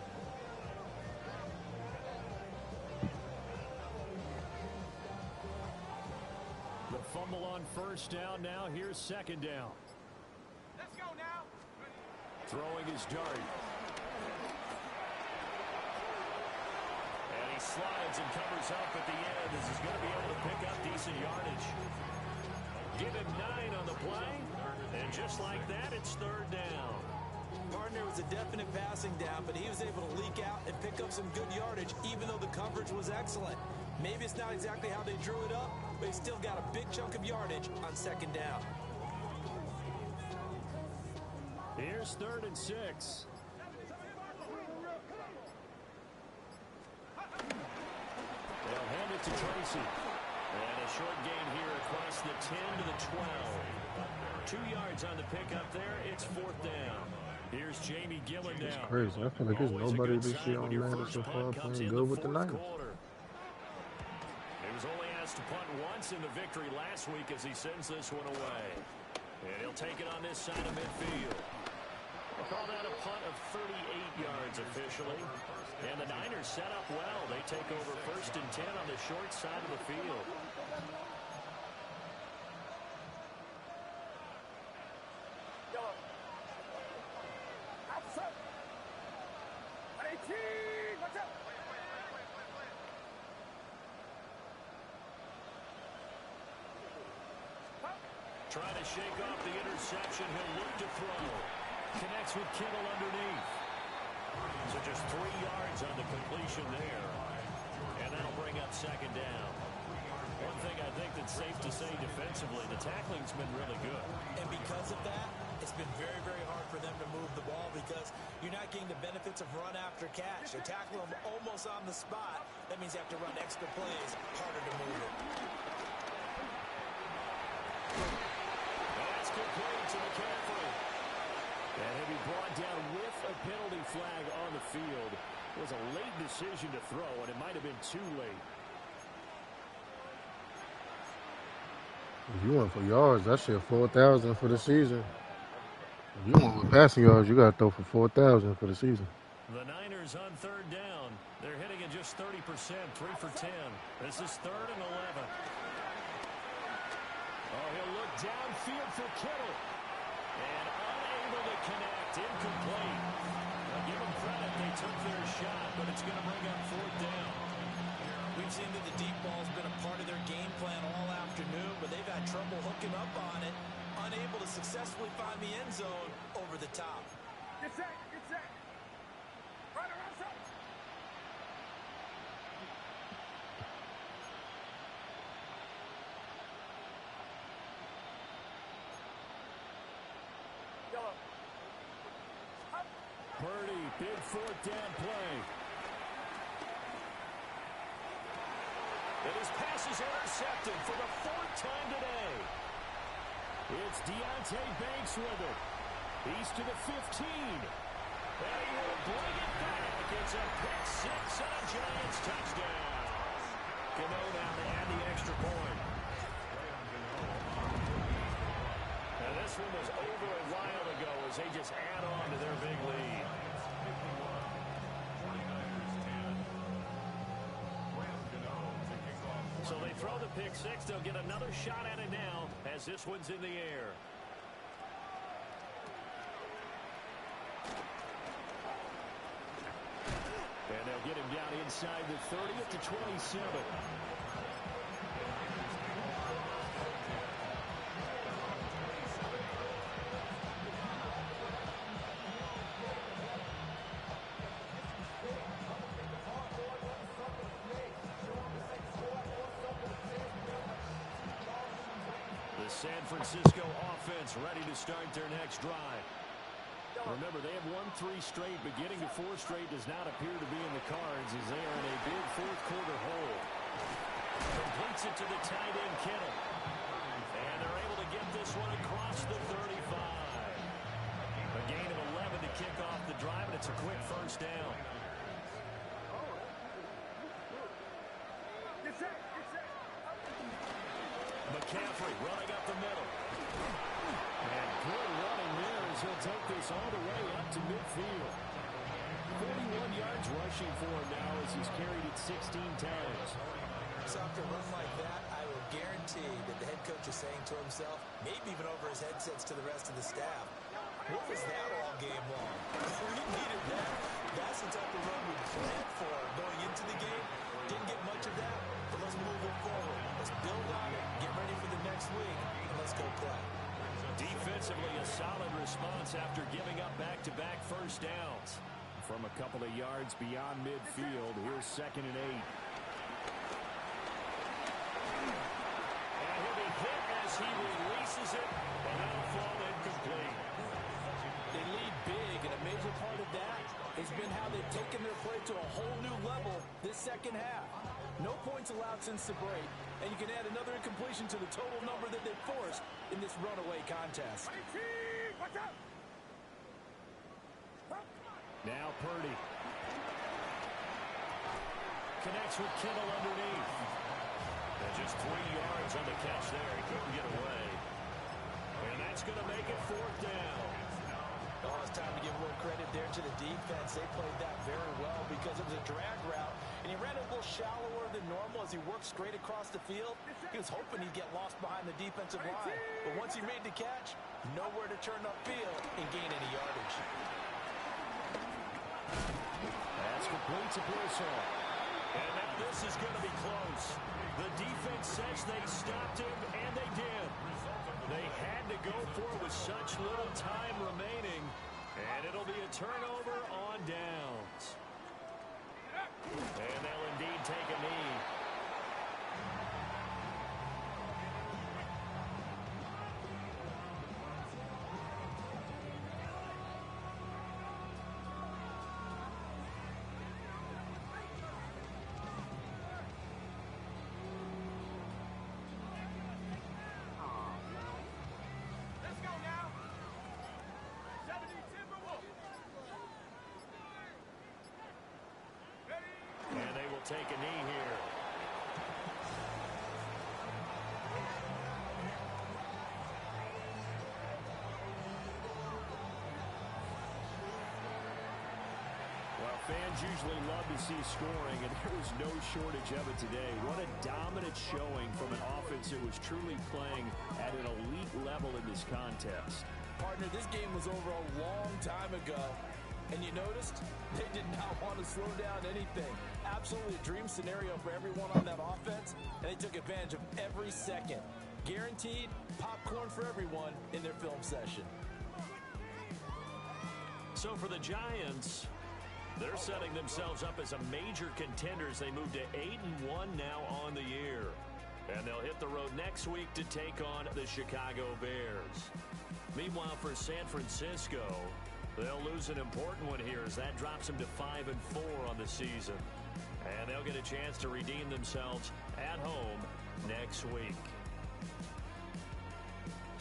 Speaker 1: The fumble on first down now. Here's second down.
Speaker 5: Let's go now.
Speaker 1: Throwing his dart. And he slides and covers up at the end. This is going to be able to pick up decent yardage. Give him 9 on the play. And just like that, it's third down.
Speaker 3: Partner was a definite passing down, but he was able to leak out and pick up some good yardage, even though the coverage was excellent. Maybe it's not exactly how they drew it up, but he still got a big chunk of yardage on second down.
Speaker 1: Here's 3rd and 6. They'll hand it to Tracy. And a short gain here across the 10 to the 12. 2 yards on the pickup there. It's 4th down. Here's Jamie Gillen now.
Speaker 7: It's crazy. I feel like there's nobody this year on Madden so far playing good with the Niners.
Speaker 1: He was only asked to punt once in the victory last week as he sends this one away. And he'll take it on this side of midfield. We'll call that a punt of 38 yards officially. And the Niners set up well. They take over 1st and 10 on the short side of the field. Trying to shake off the interception. He'll look to throw. Connects with Kittle underneath. So just 3 yards on the completion there. And that'll bring up on second down. One thing I think that's safe to say defensively, the tackling's been really good.
Speaker 3: And because of that, it's been very, very hard for them to move the ball because you're not getting the benefits of run after catch. They're tackling them almost on the spot. That means they have to run extra plays, harder to move it.
Speaker 1: That's complete to McCaffrey. And he'll be brought down with a penalty flag on the field. It was a late decision to throw, and it might have been too late.
Speaker 7: If you went for yards, that shit 4,000 for the season. If you went with passing yards, you got to throw for 4,000 for the season.
Speaker 1: The Niners on third down. They're hitting at just 30%, 3 for 10. This is 3rd and 11. Oh, he'll look downfield for Kittle. And unable to connect, incomplete. Now give them credit, they took their shot, but it's going to bring up 4th down.
Speaker 3: We've seen that the deep ball's been a part of their game plan all afternoon, but they've had trouble hooking up on it, unable to successfully find the end zone over the top.
Speaker 5: Get set, get set. Right around set. Yellow.
Speaker 1: Purdy, big 4th down play. And his pass is intercepted for the 4th time today. It's Deonte Banks with it. He's to the 15. And he will bring it back. It's a pick 6 and a Giants touchdown. Gano now to add the extra point. And this one was over a while ago as they just add on to their big lead. So they throw the pick 6. They'll get another shot at it now as this one's in the air. And they'll get him down inside the 30 to 27. San Francisco offense ready to start their next drive. Remember, they have won 3 straight, but getting to 4 straight does not appear to be in the cards as they are in a big 4th quarter hole. Completes it to the tight end, Kittle. And they're able to get this one across the 35. A gain of 11 to kick off the drive, and it's a quick 1st down.
Speaker 5: Get set, get set.
Speaker 1: McCaffrey running up the middle. And good running there as he'll take this all the way up to midfield. 41 yards rushing for him now as he's carried it 16 times.
Speaker 3: So after a run like that, I will guarantee that the head coach is saying to himself, maybe even over his headsets to the rest of the staff, what was that all game long? We needed that. That's the type of run we planned for going into the game. Didn't get much of that, but let's move it forward. Let's build on it, get ready for the next week, and let's go play.
Speaker 1: Defensively, a solid response after giving up back-to-back 1st downs. From a couple of yards beyond midfield, here's 2nd and 8. And he'll be hit as he releases it, and that'll fall incomplete.
Speaker 4: They lead big, and a major part of that has been how they've taken their play to a whole new level this 2nd half. No points allowed since the break, and you can add another incompletion to the total number that they've forced in this runaway contest.
Speaker 5: Watch out.
Speaker 1: Now Purdy. Connects with Kittle underneath. And just 3 yards on the catch there. He couldn't get away. And that's going to make it 4th down.
Speaker 3: Oh, it's time to give a little credit there to the defense. They played that very well because it was a drag route, and he ran a little shallower than normal as he worked straight across the field. He was hoping he'd get lost behind the defensive line, but once he made the catch, nowhere to turn upfield and gain any yardage.
Speaker 1: That's complete to Broussard. And now this is going to be close. The defense says they stopped him, and they did. They had to go for it with such little time remaining, and it'll be a turnover on downs. And they'll indeed take a knee. Fans usually love to see scoring, and there was no shortage of it today. What a dominant showing from an offense that was truly playing at an elite level in this contest.
Speaker 4: Partner, this game was over a long time ago. And you noticed they did not want to slow down anything. Absolutely a dream scenario for everyone on that offense, and they took advantage of every second. Guaranteed popcorn for everyone in their film session.
Speaker 1: So for the Giants, they're setting themselves up as a major contender as they move to 8-1 now on the year. And they'll hit the road next week to take on the Chicago Bears. Meanwhile, for San Francisco, they'll lose an important one here as that drops them to 5-4 on the season. And they'll get a chance to redeem themselves at home next week.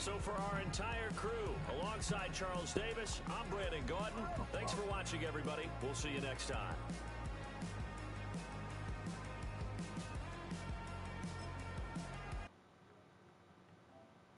Speaker 1: So for our entire crew, alongside Charles Davis, I'm Brandon Gauton. Thanks for watching, everybody. We'll see you next time.